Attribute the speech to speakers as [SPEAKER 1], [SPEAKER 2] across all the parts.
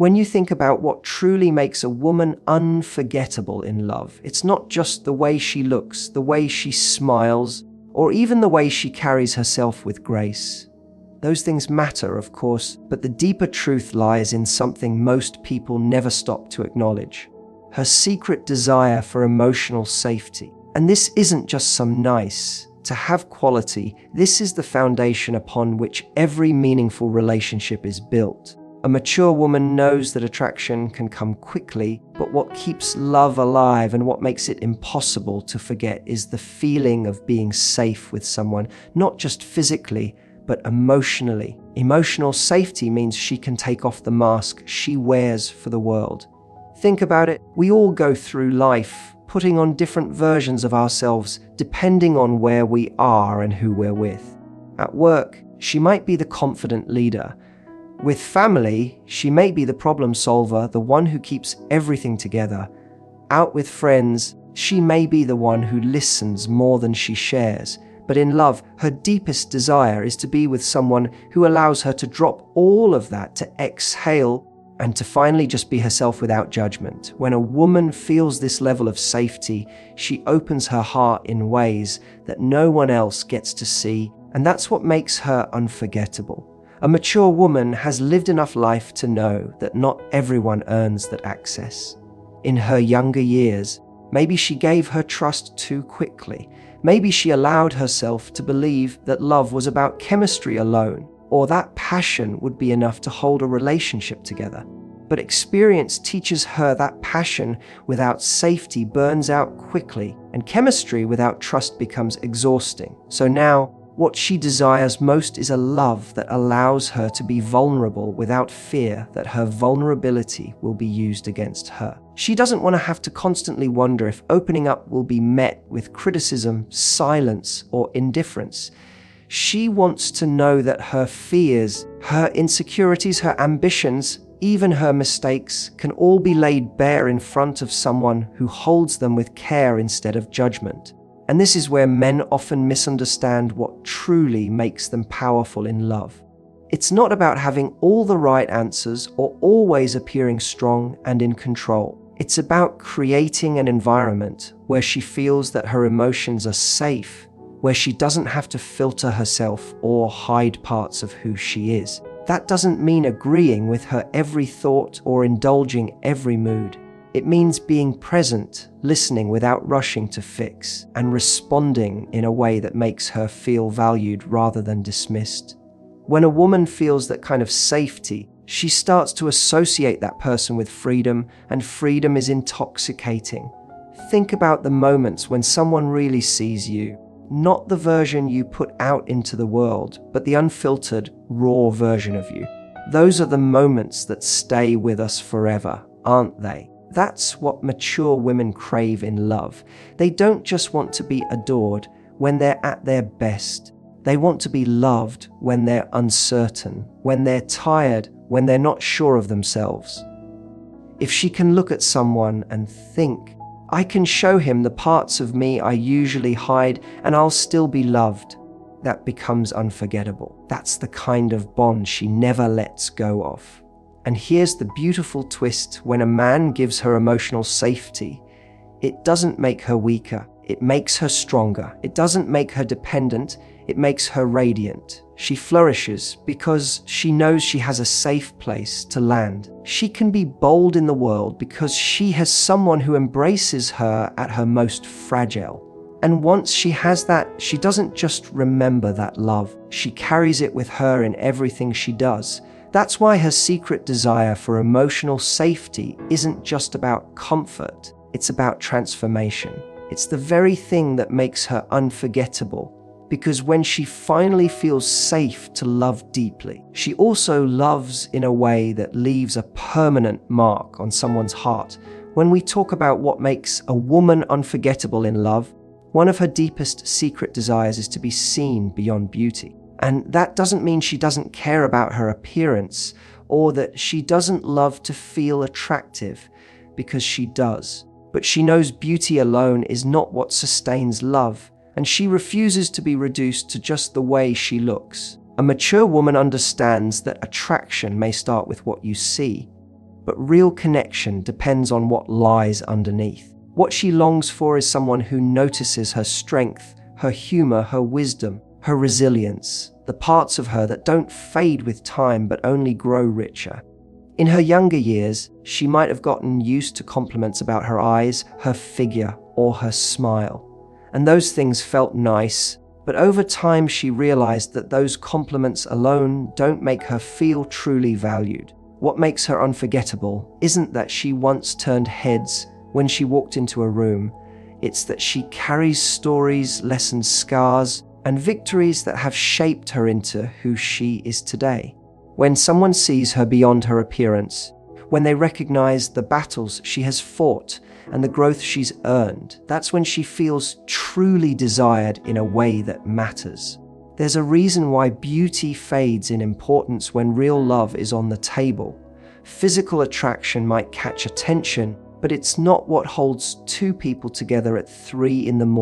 [SPEAKER 1] When you think about what truly makes a woman unforgettable in love, it's not just the way she looks, the way she smiles, or even the way she carries herself with grace. Those things matter, of course, but the deeper truth lies in something most people never stop to acknowledge: her secret desire for emotional safety. And this isn't just some nice to have quality, this is the foundation upon which every meaningful relationship is built. A mature woman knows that attraction can come quickly, but what keeps love alive and what makes it impossible to forget is the feeling of being safe with someone, not just physically, but emotionally. Emotional safety means she can take off the mask she wears for the world. Think about it, we all go through life putting on different versions of ourselves depending on where we are and who we're with. At work, she might be the confident leader. With family, she may be the problem solver, the one who keeps everything together. Out with friends, she may be the one who listens more than she shares. But in love, her deepest desire is to be with someone who allows her to drop all of that, to exhale, and to finally just be herself without judgment. When a woman feels this level of safety, she opens her heart in ways that no one else gets to see, and that's what makes her unforgettable. A mature woman has lived enough life to know that not everyone earns that access. In her younger years, maybe she gave her trust too quickly. Maybe she allowed herself to believe that love was about chemistry alone, or that passion would be enough to hold a relationship together. But experience teaches her that passion without safety burns out quickly, and chemistry without trust becomes exhausting. So now, what she desires most is a love that allows her to be vulnerable without fear that her vulnerability will be used against her. She doesn't want to have to constantly wonder if opening up will be met with criticism, silence, or indifference. She wants to know that her fears, her insecurities, her ambitions, even her mistakes, can all be laid bare in front of someone who holds them with care instead of judgment. And this is where men often misunderstand what truly makes them powerful in love. It's not about having all the right answers or always appearing strong and in control. It's about creating an environment where she feels that her emotions are safe, where she doesn't have to filter herself or hide parts of who she is. That doesn't mean agreeing with her every thought or indulging every mood. It means being present, listening without rushing to fix, and responding in a way that makes her feel valued rather than dismissed. When a woman feels that kind of safety, she starts to associate that person with freedom, and freedom is intoxicating. Think about the moments when someone really sees you, not the version you put out into the world, but the unfiltered, raw version of you. Those are the moments that stay with us forever, aren't they? That's what mature women crave in love. They don't just want to be adored when they're at their best. They want to be loved when they're uncertain, when they're tired, when they're not sure of themselves. If she can look at someone and think, I can show him the parts of me I usually hide and I'll still be loved, that becomes unforgettable. That's the kind of bond she never lets go of. And here's the beautiful twist: when a man gives her emotional safety, it doesn't make her weaker, it makes her stronger. It doesn't make her dependent, it makes her radiant. She flourishes because she knows she has a safe place to land. She can be bold in the world because she has someone who embraces her at her most fragile. And once she has that, she doesn't just remember that love, she carries it with her in everything she does. That's why her secret desire for emotional safety isn't just about comfort, it's about transformation. It's the very thing that makes her unforgettable, because when she finally feels safe to love deeply, she also loves in a way that leaves a permanent mark on someone's heart. When we talk about what makes a woman unforgettable in love, one of her deepest secret desires is to be seen beyond beauty. And that doesn't mean she doesn't care about her appearance or that she doesn't love to feel attractive, because she does. But she knows beauty alone is not what sustains love, and she refuses to be reduced to just the way she looks. A mature woman understands that attraction may start with what you see, But real connection depends on what lies underneath. What she longs for is someone who notices her strength, her humor, her wisdom, her resilience, the parts of her that don't fade with time but only grow richer. In her younger years, she might have gotten used to compliments about her eyes, her figure, or her smile. And those things felt nice, but over time she realized that those compliments alone don't make her feel truly valued. What makes her unforgettable isn't that she once turned heads when she walked into a room. It's that she carries stories, lessons, scars, and victories that have shaped her into who she is today. When someone sees her beyond her appearance, when they recognize the battles she has fought and the growth she's earned, that's when she feels truly desired in a way that matters. There's a reason why beauty fades in importance when real love is on the table. Physical attraction might catch attention, but it's not what holds two people together at 3 a.m.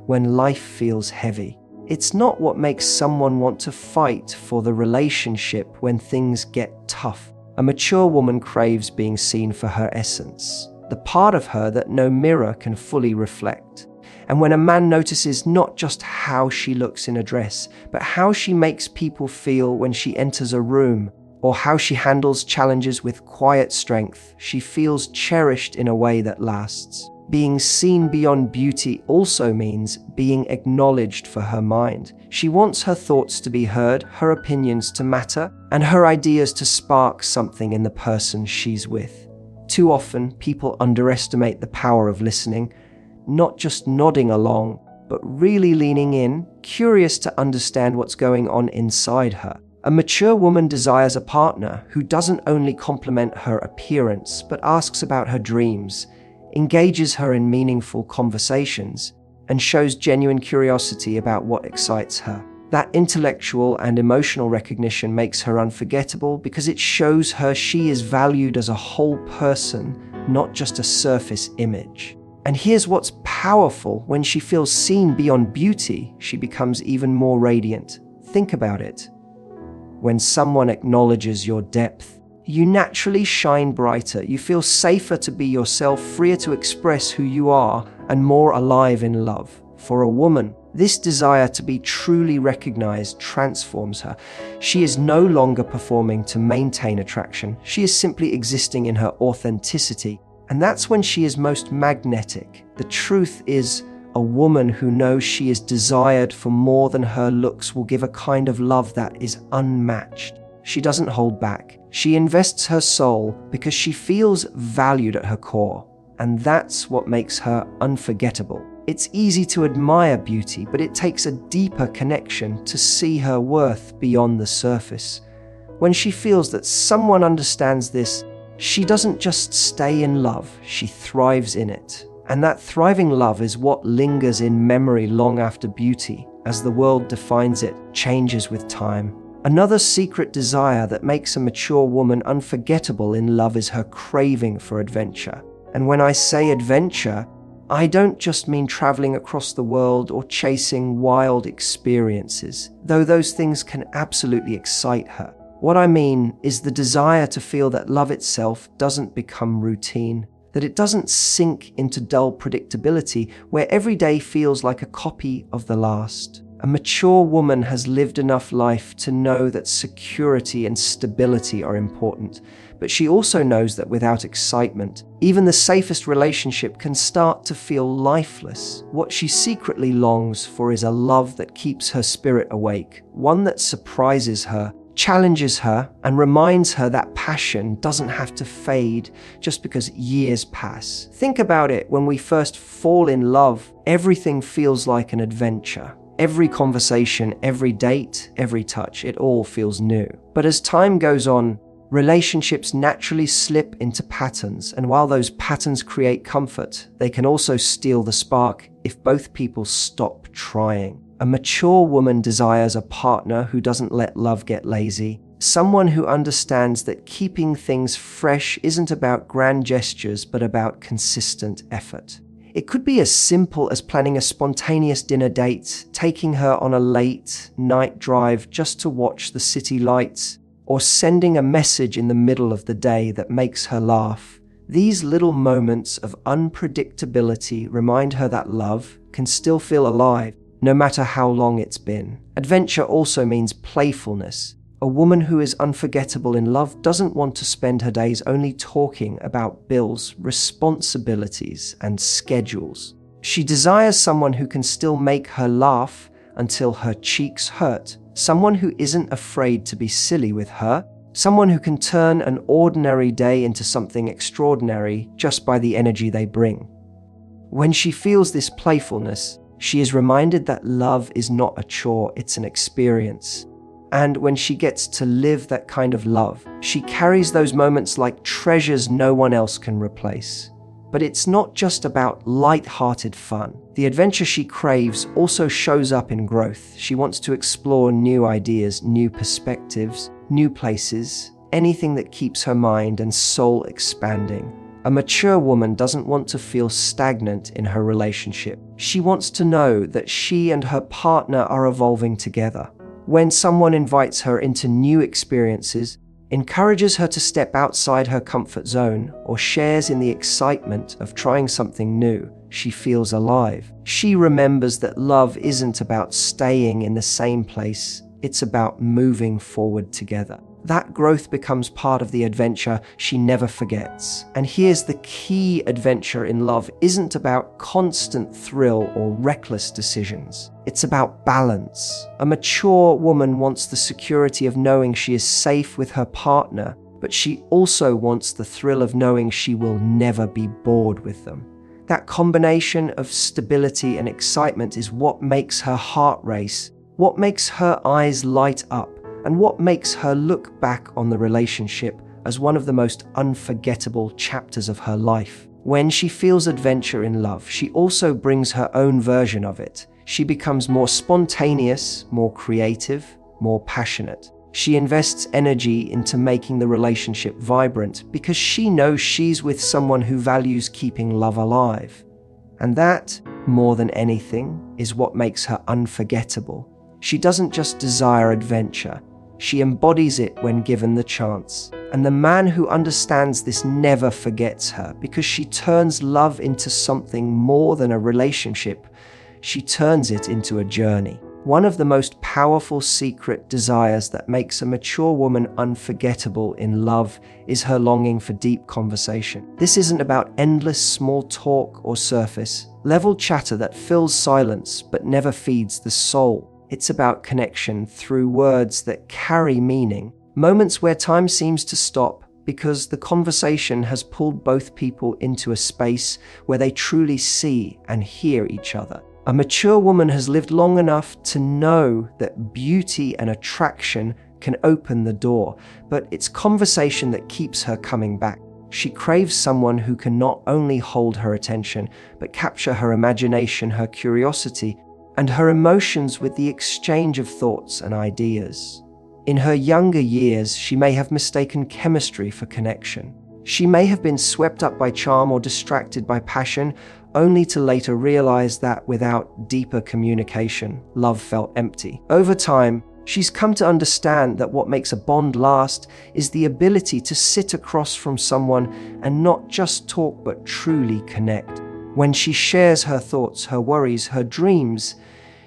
[SPEAKER 1] when life feels heavy. It's not what makes someone want to fight for the relationship when things get tough. A mature woman craves being seen for her essence, the part of her that no mirror can fully reflect. And when a man notices not just how she looks in a dress, but how she makes people feel when she enters a room, or how she handles challenges with quiet strength, she feels cherished in a way that lasts. Being seen beyond beauty also means being acknowledged for her mind. She wants her thoughts to be heard, her opinions to matter, and her ideas to spark something in the person she's with. Too often, people underestimate the power of listening, not just nodding along, but really leaning in, curious to understand what's going on inside her. A mature woman desires a partner who doesn't only compliment her appearance, but asks about her dreams, engages her in meaningful conversations, and shows genuine curiosity about what excites her. That intellectual and emotional recognition makes her unforgettable because it shows her she is valued as a whole person, not just a surface image. And here's what's powerful: when she feels seen beyond beauty, she becomes even more radiant. Think about it. When someone acknowledges your depth, you naturally shine brighter. You feel safer to be yourself, freer to express who you are, and more alive in love. For a woman, this desire to be truly recognized transforms her. She is no longer performing to maintain attraction. She is simply existing in her authenticity. And that's when she is most magnetic. The truth is, a woman who knows she is desired for more than her looks will give a kind of love that is unmatched. She doesn't hold back. She invests her soul because she feels valued at her core. And that's what makes her unforgettable. It's easy to admire beauty, but it takes a deeper connection to see her worth beyond the surface. When she feels that someone understands this, she doesn't just stay in love, she thrives in it. And that thriving love is what lingers in memory long after beauty, as the world defines it, changes with time. Another secret desire that makes a mature woman unforgettable in love is her craving for adventure. And when I say adventure, I don't just mean traveling across the world or chasing wild experiences, though those things can absolutely excite her. What I mean is the desire to feel that love itself doesn't become routine, that it doesn't sink into dull predictability where every day feels like a copy of the last. A mature woman has lived enough life to know that security and stability are important, but she also knows that without excitement, even the safest relationship can start to feel lifeless. What she secretly longs for is a love that keeps her spirit awake, one that surprises her, challenges her, and reminds her that passion doesn't have to fade just because years pass. Think about it: when we first fall in love, everything feels like an adventure. Every conversation, every date, every touch, it all feels new. But as time goes on, relationships naturally slip into patterns, and while those patterns create comfort, they can also steal the spark if both people stop trying. A mature woman desires a partner who doesn't let love get lazy, someone who understands that keeping things fresh isn't about grand gestures, but about consistent effort. It could be as simple as planning a spontaneous dinner date, taking her on a late night drive just to watch the city lights, or sending a message in the middle of the day that makes her laugh. These little moments of unpredictability remind her that love can still feel alive, no matter how long it's been. Adventure also means playfulness. A woman who is unforgettable in love doesn't want to spend her days only talking about bills, responsibilities, and schedules. She desires someone who can still make her laugh until her cheeks hurt, someone who isn't afraid to be silly with her, someone who can turn an ordinary day into something extraordinary just by the energy they bring. When she feels this playfulness, she is reminded that love is not a chore, it's an experience. And when she gets to live that kind of love, she carries those moments like treasures no one else can replace. But it's not just about light-hearted fun. The adventure she craves also shows up in growth. She wants to explore new ideas, new perspectives, new places, anything that keeps her mind and soul expanding. A mature woman doesn't want to feel stagnant in her relationship. She wants to know that she and her partner are evolving together. When someone invites her into new experiences, encourages her to step outside her comfort zone, or shares in the excitement of trying something new, she feels alive. She remembers that love isn't about staying in the same place, it's about moving forward together. That growth becomes part of the adventure she never forgets. And here's the key: adventure in love isn't about constant thrill or reckless decisions. It's about balance. A mature woman wants the security of knowing she is safe with her partner, but she also wants the thrill of knowing she will never be bored with them. That combination of stability and excitement is what makes her heart race, what makes her eyes light up, and what makes her look back on the relationship as one of the most unforgettable chapters of her life. When she feels adventure in love, she also brings her own version of it. She becomes more spontaneous, more creative, more passionate. She invests energy into making the relationship vibrant because she knows she's with someone who values keeping love alive. And that, more than anything, is what makes her unforgettable. She doesn't just desire adventure, she embodies it when given the chance. And the man who understands this never forgets her, because she turns love into something more than a relationship. She turns it into a journey. One of the most powerful secret desires that makes a mature woman unforgettable in love is her longing for deep conversation. This isn't about endless small talk or surface level chatter that fills silence but never feeds the soul. It's about connection through words that carry meaning, moments where time seems to stop because the conversation has pulled both people into a space where they truly see and hear each other. A mature woman has lived long enough to know that beauty and attraction can open the door, but it's conversation that keeps her coming back. She craves someone who can not only hold her attention, but capture her imagination, her curiosity, and her emotions with the exchange of thoughts and ideas. In her younger years, she may have mistaken chemistry for connection. She may have been swept up by charm or distracted by passion, only to later realize that without deeper communication, love felt empty. Over time, she's come to understand that what makes a bond last is the ability to sit across from someone and not just talk but truly connect. When she shares her thoughts, her worries, her dreams,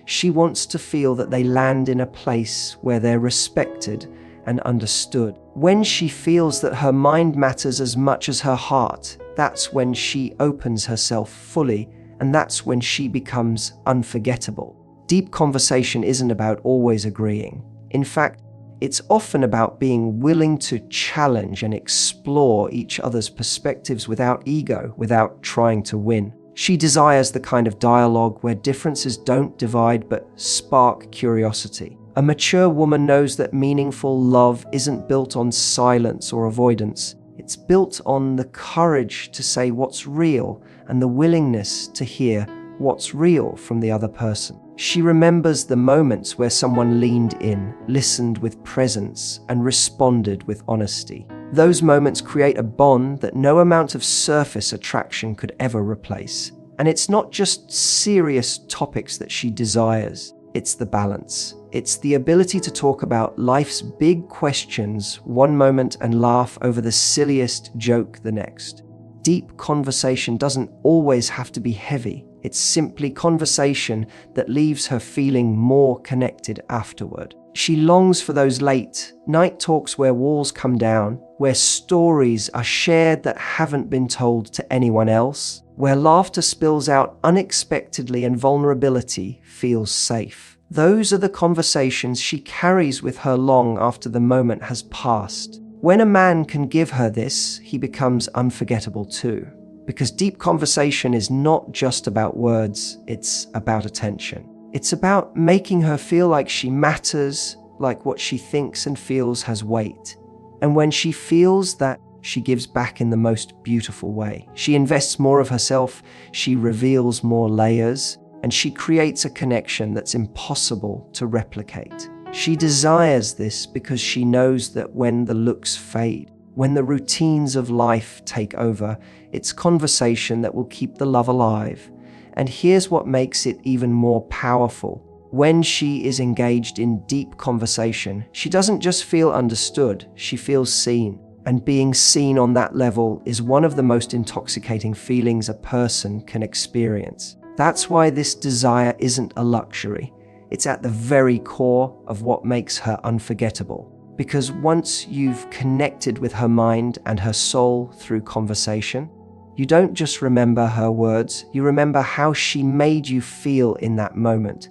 [SPEAKER 1] she wants to feel that they land in a place where they're respected and understood. When she feels that her mind matters as much as her heart, that's when she opens herself fully, and that's when she becomes unforgettable. Deep conversation isn't about always agreeing. In fact, it's often about being willing to challenge and explore each other's perspectives without ego, without trying to win. She desires the kind of dialogue where differences don't divide but spark curiosity. A mature woman knows that meaningful love isn't built on silence or avoidance. It's built on the courage to say what's real and the willingness to hear what's real from the other person. She remembers the moments where someone leaned in, listened with presence, and responded with honesty. Those moments create a bond that no amount of surface attraction could ever replace. And it's not just serious topics that she desires. It's the balance. It's the ability to talk about life's big questions one moment and laugh over the silliest joke the next. Deep conversation doesn't always have to be heavy. It's simply conversation that leaves her feeling more connected afterward. She longs for those late night talks where walls come down, where stories are shared that haven't been told to anyone else, where laughter spills out unexpectedly and vulnerability feels safe. Those are the conversations she carries with her long after the moment has passed. When a man can give her this, he becomes unforgettable too. Because deep conversation is not just about words, it's about attention. It's about making her feel like she matters, like what she thinks and feels has weight. And when she feels that, she gives back in the most beautiful way. She invests more of herself, she reveals more layers, and she creates a connection that's impossible to replicate. She desires this because she knows that when the looks fade, when the routines of life take over, it's conversation that will keep the love alive. And here's what makes it even more powerful. When she is engaged in deep conversation, she doesn't just feel understood, she feels seen. And being seen on that level is one of the most intoxicating feelings a person can experience. That's why this desire isn't a luxury. It's at the very core of what makes her unforgettable. Because once you've connected with her mind and her soul through conversation, you don't just remember her words, you remember how she made you feel in that moment.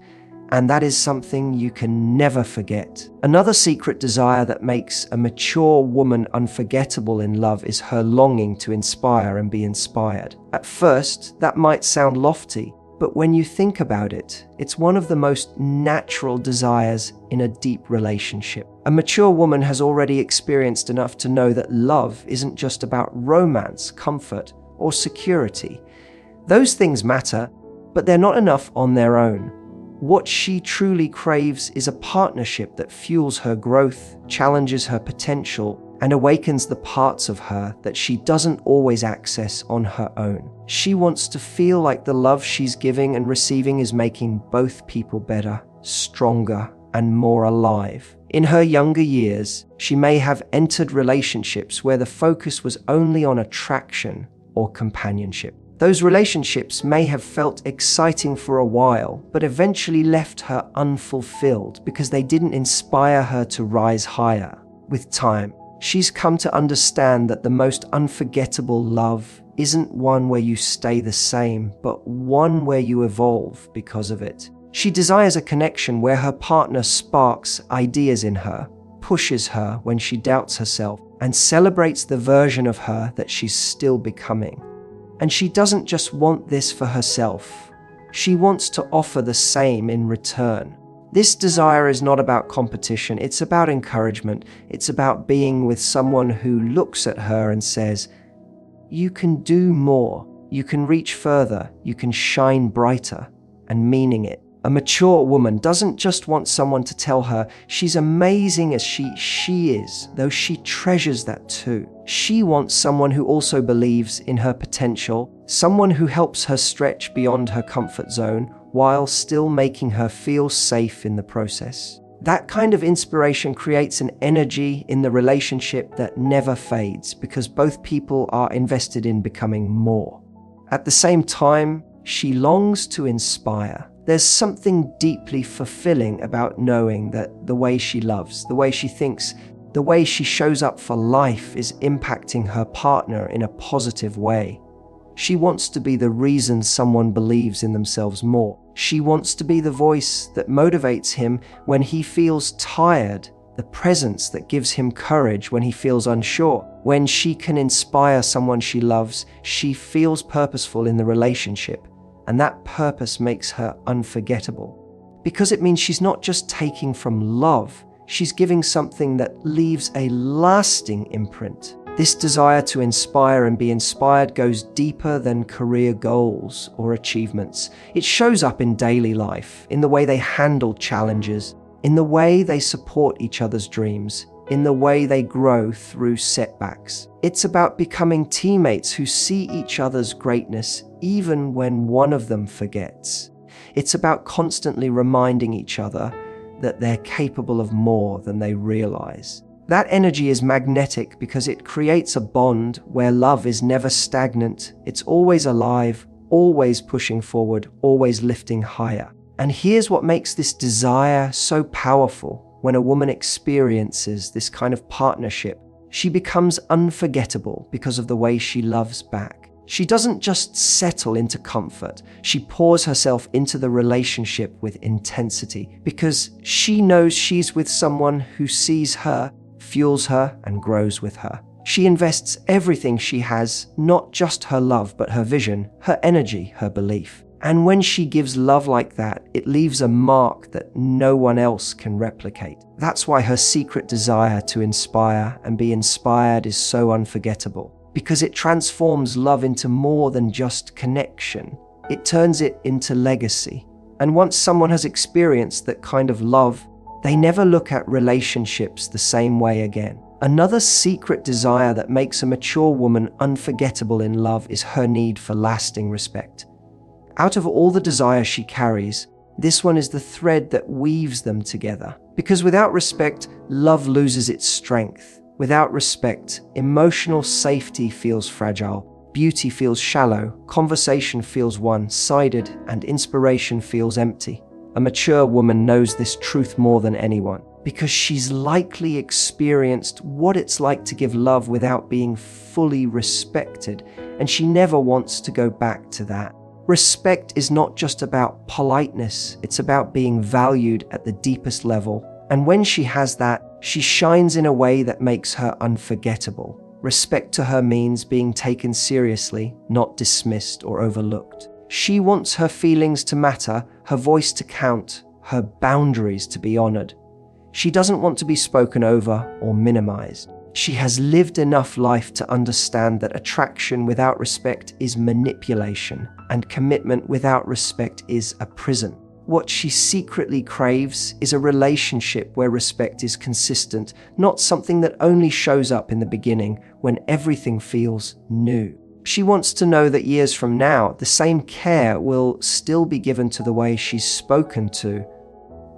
[SPEAKER 1] And that is something you can never forget. Another secret desire that makes a mature woman unforgettable in love is her longing to inspire and be inspired. At first, that might sound lofty, but when you think about it, it's one of the most natural desires in a deep relationship. A mature woman has already experienced enough to know that love isn't just about romance, comfort, or security. Those things matter, but they're not enough on their own. What she truly craves is a partnership that fuels her growth, challenges her potential, and awakens the parts of her that she doesn't always access on her own. She wants to feel like the love she's giving and receiving is making both people better, stronger, and more alive. In her younger years, she may have entered relationships where the focus was only on attraction or companionship. Those relationships may have felt exciting for a while, but eventually left her unfulfilled because they didn't inspire her to rise higher. With time, she's come to understand that the most unforgettable love isn't one where you stay the same, but one where you evolve because of it. She desires a connection where her partner sparks ideas in her, pushes her when she doubts herself, and celebrates the version of her that she's still becoming. And she doesn't just want this for herself. She wants to offer the same in return. This desire is not about competition, it's about encouragement. It's about being with someone who looks at her and says, "You can do more, you can reach further, you can shine brighter," and meaning it. A mature woman doesn't just want someone to tell her she's amazing as she is, though she treasures that too. She wants someone who also believes in her potential, someone who helps her stretch beyond her comfort zone while still making her feel safe in the process. That kind of inspiration creates an energy in the relationship that never fades because both people are invested in becoming more. At the same time, she longs to inspire. There's something deeply fulfilling about knowing that the way she loves, the way she thinks, the way she shows up for life is impacting her partner in a positive way. She wants to be the reason someone believes in themselves more. She wants to be the voice that motivates him when he feels tired, the presence that gives him courage when he feels unsure. When she can inspire someone she loves, she feels purposeful in the relationship. And that purpose makes her unforgettable. Because it means she's not just taking from love, she's giving something that leaves a lasting imprint. This desire to inspire and be inspired goes deeper than career goals or achievements. It shows up in daily life, in the way they handle challenges, in the way they support each other's dreams, in the way they grow through setbacks. It's about becoming teammates who see each other's greatness even when one of them forgets. It's about constantly reminding each other that they're capable of more than they realize. That energy is magnetic because it creates a bond where love is never stagnant. It's always alive, always pushing forward, always lifting higher. And here's what makes this desire so powerful. When a woman experiences this kind of partnership, she becomes unforgettable because of the way she loves back. She doesn't just settle into comfort. She pours herself into the relationship with intensity because she knows she's with someone who sees her, fuels her, and grows with her. She invests everything she has, not just her love, but her vision, her energy, her belief. And when she gives love like that, it leaves a mark that no one else can replicate. That's why her secret desire to inspire and be inspired is so unforgettable, because it transforms love into more than just connection. It turns it into legacy. And once someone has experienced that kind of love, they never look at relationships the same way again. Another secret desire that makes a mature woman unforgettable in love is her need for lasting respect. Out of all the desires she carries, this one is the thread that weaves them together. Because without respect, love loses its strength. Without respect, emotional safety feels fragile, beauty feels shallow, conversation feels one-sided, and inspiration feels empty. A mature woman knows this truth more than anyone, because she's likely experienced what it's like to give love without being fully respected, and she never wants to go back to that. Respect is not just about politeness, it's about being valued at the deepest level. And when she has that, she shines in a way that makes her unforgettable. Respect to her means being taken seriously, not dismissed or overlooked. She wants her feelings to matter, her voice to count, her boundaries to be honored. She doesn't want to be spoken over or minimized. She has lived enough life to understand that attraction without respect is manipulation, and commitment without respect is a prison. What she secretly craves is a relationship where respect is consistent, not something that only shows up in the beginning when everything feels new. She wants to know that years from now, the same care will still be given to the way she's spoken to,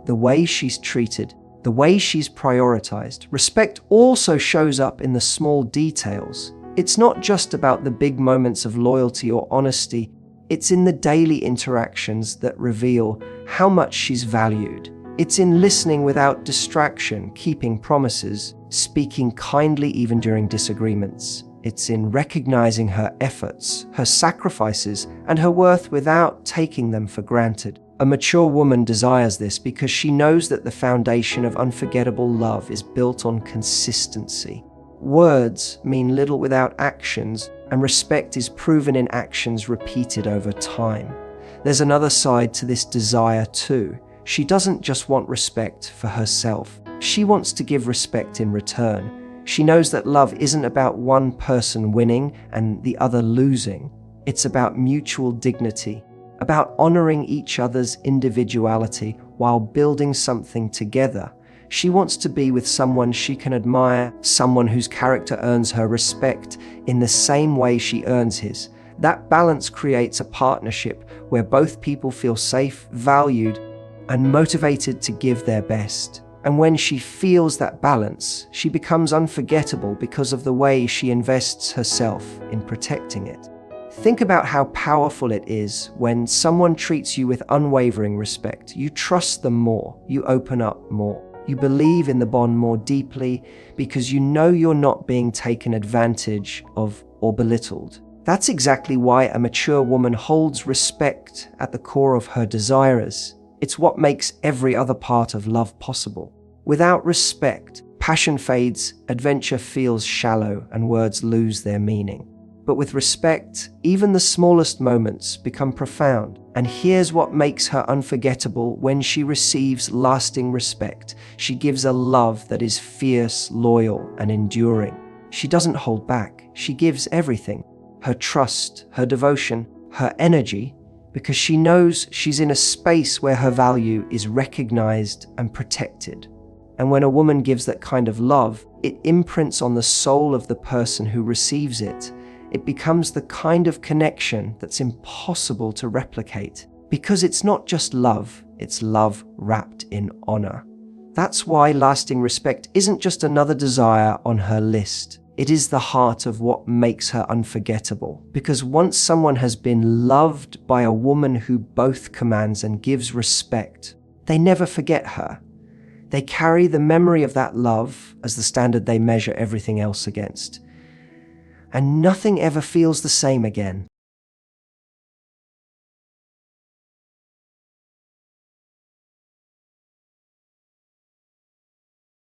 [SPEAKER 1] the way she's treated, the way she's prioritized. Respect also shows up in the small details. It's not just about the big moments of loyalty or honesty. It's in the daily interactions that reveal how much she's valued. It's in listening without distraction, keeping promises, speaking kindly even during disagreements. It's in recognizing her efforts, her sacrifices, and her worth without taking them for granted. A mature woman desires this because she knows that the foundation of unforgettable love is built on consistency. Words mean little without actions, and respect is proven in actions repeated over time. There's another side to this desire too. She doesn't just want respect for herself. She wants to give respect in return. She knows that love isn't about one person winning and the other losing. It's about mutual dignity, about honoring each other's individuality while building something together. She wants to be with someone she can admire, someone whose character earns her respect in the same way she earns his. That balance creates a partnership where both people feel safe, valued, and motivated to give their best. And when she feels that balance, she becomes unforgettable because of the way she invests herself in protecting it. Think about how powerful it is when someone treats you with unwavering respect. You trust them more, you open up more. You believe in the bond more deeply because you know you're not being taken advantage of or belittled. That's exactly why a mature woman holds respect at the core of her desires. It's what makes every other part of love possible. Without respect, passion fades, adventure feels shallow, and words lose their meaning. But with respect, even the smallest moments become profound. And here's what makes her unforgettable: when she receives lasting respect, she gives a love that is fierce, loyal, and enduring. She doesn't hold back. She gives everything: her trust, her devotion, her energy, because she knows she's in a space where her value is recognized and protected. And when a woman gives that kind of love, it imprints on the soul of the person who receives it. It becomes the kind of connection that's impossible to replicate. Because it's not just love, it's love wrapped in honor. That's why lasting respect isn't just another desire on her list. It is the heart of what makes her unforgettable. Because once someone has been loved by a woman who both commands and gives respect, they never forget her. They carry the memory of that love as the standard they measure everything else against. And nothing ever feels the same again.